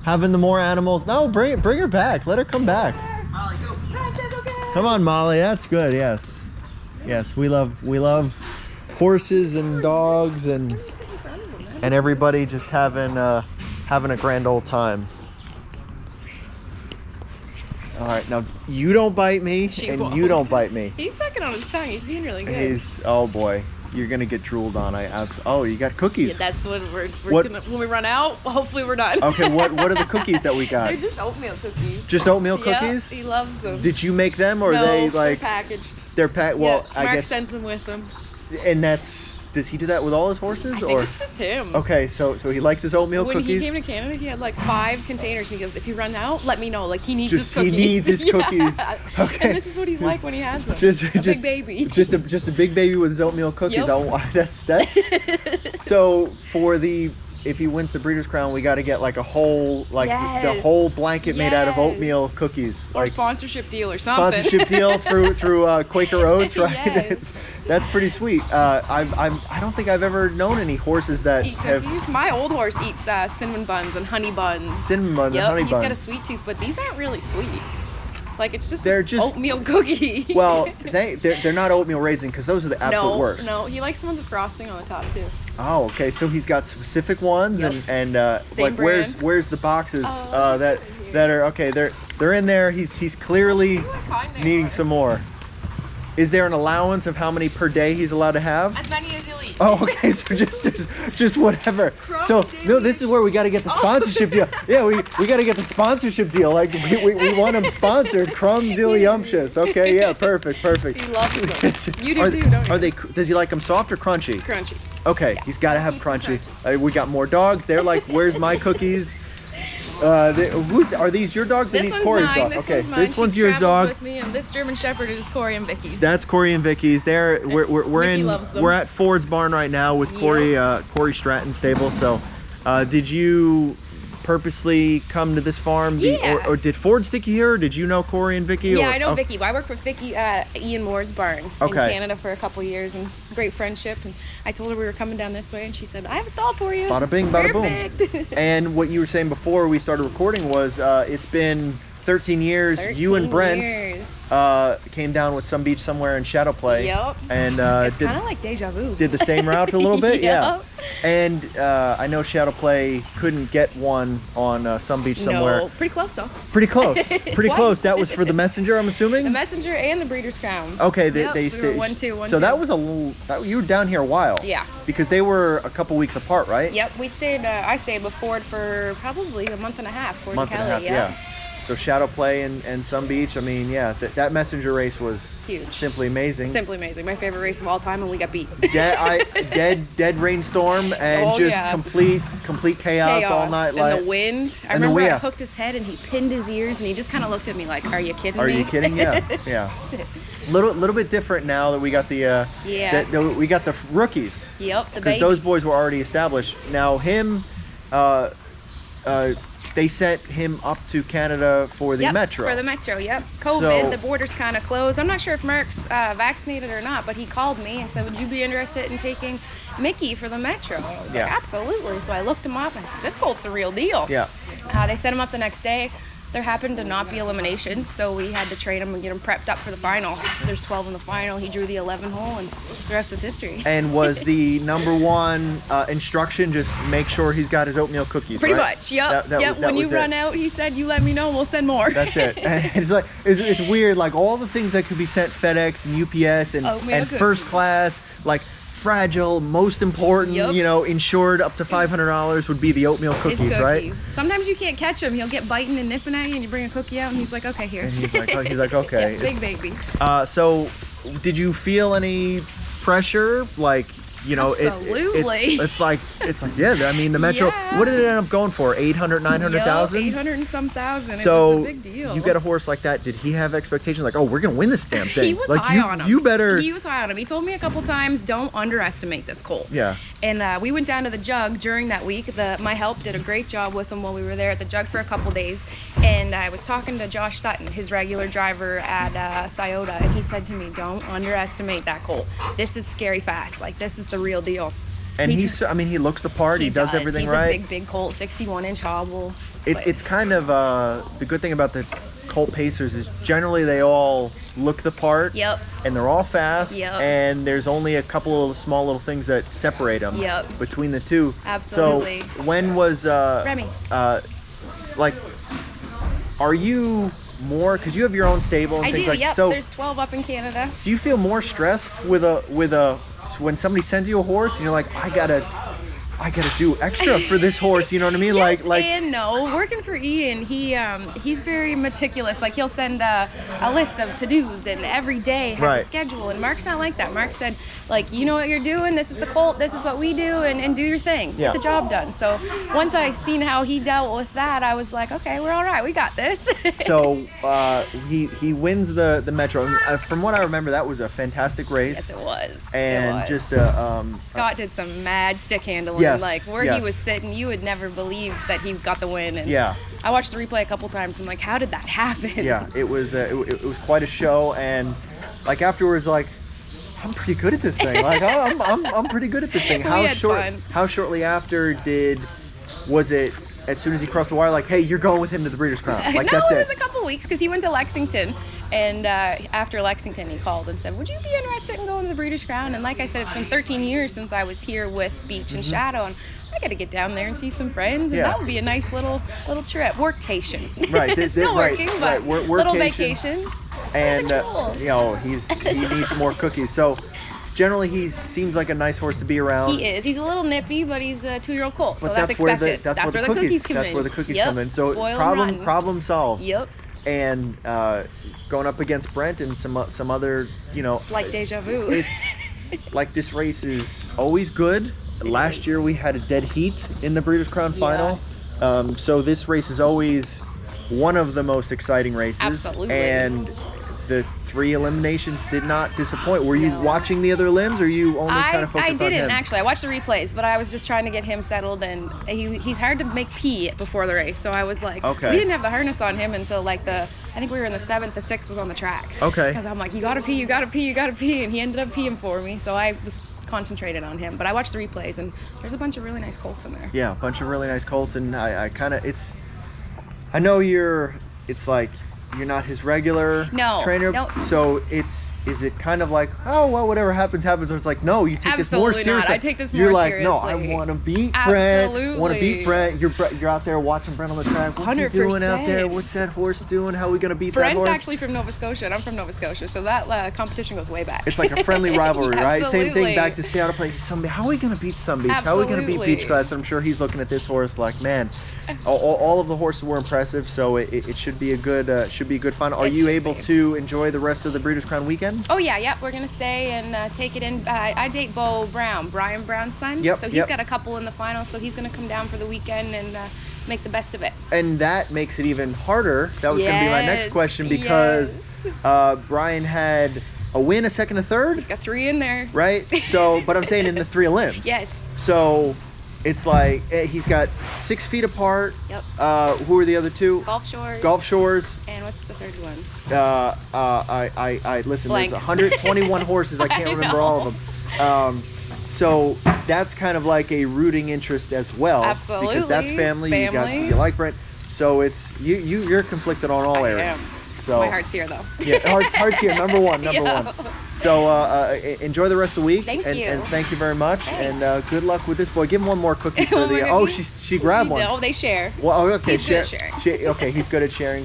having the more animals. No, bring her back. Let her come back. Molly, go. Come on, Molly. That's good. Yes, yes. We love horses and dogs and everybody just having a grand old time. All right, now you don't bite me, and you don't bite me. He's sucking on his tongue. He's being really good. Oh boy, you're gonna get drooled on. Oh, you got cookies. Yeah, that's when when we run out. Hopefully we're done. Okay, what are the cookies that we got? They're just oatmeal cookies. Just oatmeal cookies? Yeah, he loves them. Did you make them, or no, are they like? They're packaged. They're packed. Well, yeah, Mark I guess. sends them with them. And does he do that with all his horses, I think it's just him. Okay, so he likes his oatmeal cookies. When he came to Canada, he had like 5 containers. He goes, if you run out, let me know. Like he needs his He cookies. needs his cookies. Okay. And this is what he's like when he has them. A big baby. Just a big baby with his oatmeal cookies. Yep. That's so if he wins the Breeders' Crown, we got to get like a whole the whole blanket made out of oatmeal cookies. Or like sponsorship deal or something. Sponsorship deal through Quaker Oats, right? Yes. That's pretty sweet. I don't think I've ever known any horses that eat cookies. My old horse eats cinnamon buns and honey buns. Cinnamon buns and honey buns. He's got a sweet tooth, but these aren't really sweet. Like it's just they're just oatmeal cookie. Well, they're not oatmeal raisin because those are the absolute worst. No, he likes the ones with frosting on the top too. Oh, okay. So he's got specific ones, and like brand. where's the boxes that are okay? They're in there. He's clearly needing some more. Is there an allowance of how many per day he's allowed to have? As many as you'll eat. Oh, okay. So just whatever. So no, this is where we got to get the sponsorship deal. Yeah, we got to get the sponsorship deal. Like we want him sponsored. Crumb Dilliumptious. Okay, yeah, perfect. He loves them. You do too, don't you? Are they? Does he like them soft or crunchy? Crunchy. Okay, Yeah. he's got to have crunchy. We got more dogs. They're like, where's my cookies? Are these your dogs? This one's Corey's mine. dog. This okay, one's mine. this one's She your travels dog. with me, and this German Shepherd is Corey and Vicky's. That's Corey and Vicky's. Mickey loves them. We're at Ford's barn right now with Corey Stratton stable. So, did you purposely come to this farm? Yeah. Or did Ford stick you here? Or did you know Corey and Vicky? Yeah, I know Vicky. I worked with Vicky at Ian Moore's barn in Okay. Canada for a couple years, and great friendship. And I told her we were coming down this way, and she said, "I have a stall for you." Bada bing, bada Perfect. boom. And what you were saying before we started recording was it's been 13 years. 13 you and Brent years. came down with some beach somewhere in Shadow Play. Yep. And It's kind of like deja vu. did the same route a little bit. Yeah. Yep. And I know Shadow Play couldn't get one on some beach somewhere. No, pretty close though. Pretty close. Pretty close. That was for the Messenger, I'm assuming. The Messenger and the Breeders' Crown. Okay, Yep, they we stayed. were 1-2, 1-2. So that was you were down here a while. Yeah. Because they were a couple weeks apart, right? Yep, we stayed. I stayed with Ford for probably a month and a half. Ford Month and and a half, Kelly, yeah. So Shadow Play and Sun Beach. I mean, yeah, that Messenger race was Huge. simply amazing. Simply amazing. My favorite race of all time, and we got beat. Dead rainstorm and complete chaos all night. And the wind. I remember I hooked his head and he pinned his ears and he just kind of looked at me like, "Are you kidding me?" Are you kidding? Yeah, yeah. Little bit different now that we got the we got the rookies. Yep, the because those boys were already established. Now him, they sent him up to Canada for the Metro. For the Metro, yep. COVID, the border's kind of closed. I'm not sure if Mark's vaccinated or not, but he called me and said, "Would you be interested in taking Mickey for the Metro?" I was like, "Absolutely." So I looked him up and I said, "This colt's the real deal." Yeah. They sent him up the next day. There happened to not be eliminations, so we had to train him and get him prepped up for the final. There's 12 in the final. He drew the 11 hole, and the rest is history. And was the number one instruction just make sure he's got his oatmeal cookies? Pretty right? much, yep. When you run out, he said, "You let me know, we'll send more." That's it. And it's like it's weird, like all the things that could be sent FedEx and UPS and first class, like fragile, most important, you know, insured up to $500 would be the oatmeal cookies, right? Sometimes you can't catch him. He'll get biting and nipping at you, and you bring a cookie out, and he's like, "Okay, here." And he's like, okay. Yeah, big baby. So, did you feel any pressure, like? You know, absolutely. It's like yeah. I mean, the Metro. What did it end up going for? 800, 900,000. 800 and some thousand. So it was a big deal. You get a horse like that. Did he have expectations like, oh, we're gonna win this damn thing? He was like, high on him. You better. He was high on him. He told me a couple times, "Don't underestimate this colt." Yeah. And we went down to the Jug during that week. My help did a great job with him while we were there at the Jug for a couple days. And I was talking to Josh Sutton, his regular driver at Scioto, and he said to me, "Don't underestimate that colt. This is scary fast. Like, this is the real deal." And he looks the part. He does everything right. He's a big colt, 61-inch hobble. It's kind of the good thing about the colt pacers is generally they all look the part. Yep. And they're all fast. Yep. And there's only a couple of small little things that separate them. Yep. Between the two. Absolutely. So when was Remy? Like, are you more, because you have your own stable and I things do. like Yep. so? There's 12 up in Canada. Do you feel more stressed with a when somebody sends you a horse and you're like, I gotta do extra for this horse, you know what I mean? Yes like and no. Working for Ian, he's very meticulous. Like he'll send a list of to-dos and every day has a schedule. And Mark's not like that. Mark said, like, you know what you're doing. This is the colt. This is what we do, and do your thing. Yeah. Get the job done. So once I seen how he dealt with that, I was like, okay, we're all right. We got this. So he wins the Metro. From what I remember, that was a fantastic race. Yes, it was. And it was. just Scott did some mad stick handling. Yes, Like where he was sitting, you would never believe that he got the win. And yeah. I watched the replay a couple times. I'm like, how did that happen? Yeah, it was quite a show, and like afterwards, like I'm pretty good at this thing. Like I'm pretty good at this thing. We had fun. How shortly after was it? As soon as he crossed the wire, like, hey, you're going with him to the Breeders' Crown. Like, no, that's it was a couple weeks because he went to Lexington, and after Lexington, he called and said, "Would you be interested in going to the Breeders' Crown?" And like I said, it's been 13 years since I was here with Beach and Shadow, and I got to get down there and see some friends, and that would be a nice little trip, workcation. Right, still working, but little vacation. And you know, he needs more cookies. So generally, he seems like a nice horse to be around. He is. He's a little nippy, but he's a 2-year-old colt, so but that's expected. That's where the cookies come in. That's where the cookies come in. So problem solved. Yep. And going up against Brent and some other, you know, slight deja vu. It's like this race is always good. Last year we had a dead heat in the Breeders' Crown final. Yes. So this race is always one of the most exciting races. Absolutely. And the 3 eliminations did not disappoint. Were you watching the other limbs, or you only kind of focused on him? I didn't actually. I watched the replays, but I was just trying to get him settled, and he's hard to make pee before the race. So I was like, okay. We didn't have the harness on him until like I think we were in the 7th, the 6th was on the track. Okay. Because I'm like, you gotta pee, you gotta pee, you gotta pee, and he ended up peeing for me. So I was concentrated on him, but I watched the replays, and there's a bunch of really nice colts in there. Yeah, a bunch of really nice colts, and I kind of I know it's like you're not his regular trainer. No. So is it kind of like, oh well, whatever happens, or it's like, no, you take this more seriously. Not. I take this more You're like, seriously. no, I want to beat Brent. Absolutely. Want to beat Brent. You're out there watching Brent on the track. What's 100%. he doing out there? What's that horse doing? How are we gonna beat that horse? Brent's actually from Nova Scotia, and I'm from Nova Scotia, so that competition goes way back. It's like a friendly rivalry, right? Same thing back to Absolutely. Seattle playing Sun. How are we gonna beat Sun Beach? How are we gonna beat Beach Class? I'm sure he's looking at this horse like, man, all of the horses were impressive, so it should be a good final. Are you able to enjoy the rest of the Breeders' Crown weekend? Oh yeah, we're gonna stay and take it in. I date Brian Brown's son, so he's got a couple in the final, so he's gonna come down for the weekend and make the best of it. And that makes it even harder. That was gonna be my next question, because Brian had a win, a second, a third. He's got 3 in there. Right. So, but I'm saying in the 3 elims. Yes. So. It's like he's got 6 feet apart. Yep. Who are the other 2? Gulf Shores. Gulf Shores. And what's the third one? I listen. Blank. There's 121 horses. I can't remember all of them. So that's kind of like a rooting interest as well. Absolutely. Because that's family. You like Brent. So it's you're conflicted on all areas. Am. So my heart's here though. Yeah, heart's here. Number one. So enjoy the rest of the week. Thank you. And thank you very much. Thanks. And good luck with this boy. Give him one more cookie for the. Oh, she grabbed one. Oh, they share. Well, okay. He's good at sharing. Okay, he's good at sharing.